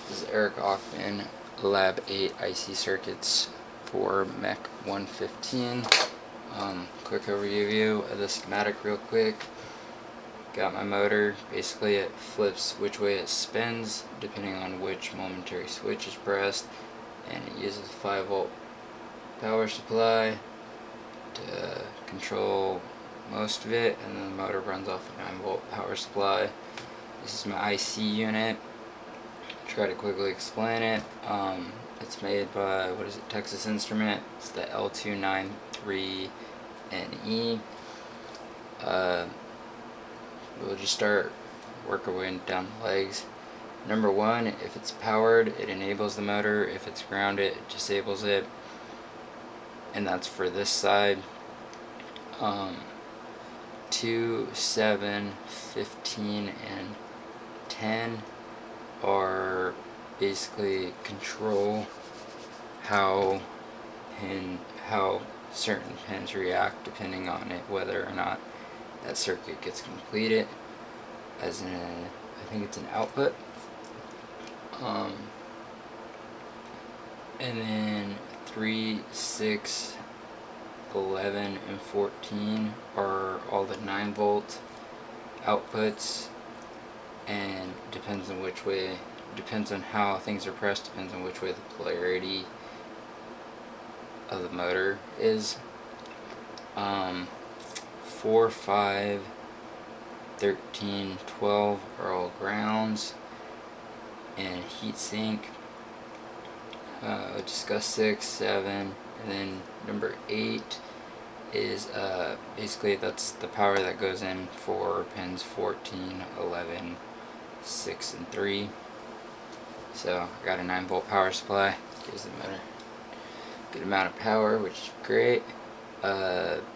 This is Eric Auchman, Lab8 IC circuits for Mech115. Quick overview of the schematic real quick. Got my motor. Basically it flips which way it spins depending on which momentary switch is pressed, and it uses a 5 volt power supply to control most of it, and then the motor runs off a 9 volt power supply. This is my IC unit. Try to quickly explain it. It's made by, Texas Instrument. It's the L293NE. We'll just start work our way down the legs. Number 1, if it's powered, it enables the motor. If it's grounded, it disables it. And that's for this side. 2, 7, 15, and 10 are basically control how certain pins react depending on it, whether or not that circuit gets completed. As in, I think it's an output. And then 3, 6, 11, and 14 are all the 9 volt outputs, and depends on which way, depends on how things are pressed, depends on which way the polarity of the motor is. 4, 5, 13, 12 are all grounds and heatsink. Discuss 6, 7, and then number 8 is basically that's the power that goes in for pins 14, 11, 6, and 3. So I got a 9 volt power supply, gives the motor a good amount of power, which is great.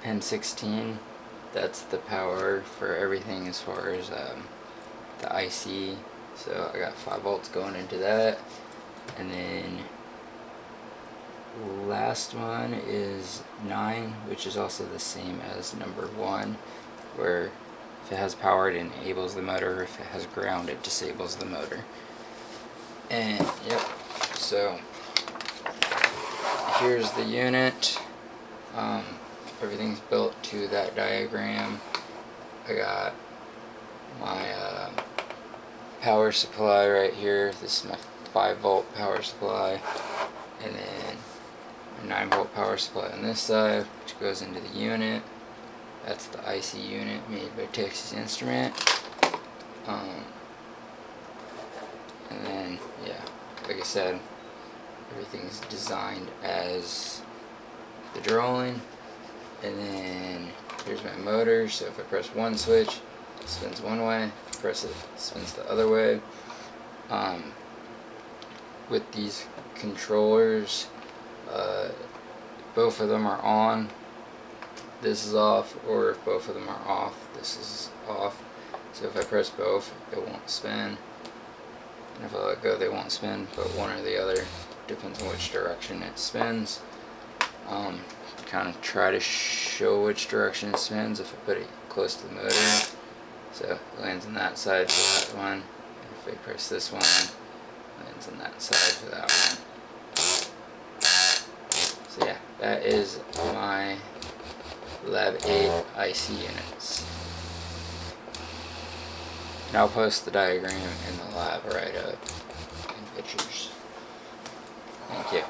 Pin 16, that's the power for everything as far as the IC. So I got 5 volts going into that. And then last one is 9, which is also the same as number 1, where if it has power it enables the motor, if it has ground it disables the motor. And yep, so here's the unit. Everything's built to that diagram. I got my power supply right here. This is my 5 volt power supply, and then a 9 volt power supply on this side, which goes into the unit. That's the IC unit made by Texas Instrument. And then, yeah, like I said, everything's designed as the drawing. And then here's my motor. So if I press one switch, it spins one way. If I press it, it spins the other way. With these controllers, both of them are on, this is off, or if both of them are off, this is off. So if I press both, it won't spin, and if I let go, they won't spin, but one or the other, depends on which direction it spins. Kind of try to show which direction it spins if I put it close to the motor. So it lands on that side for that one, and if I press this one, lands on that side for that one. So yeah, that is my Lab8 IC units. And I'll post the diagram in the lab write-up and pictures. Thank you.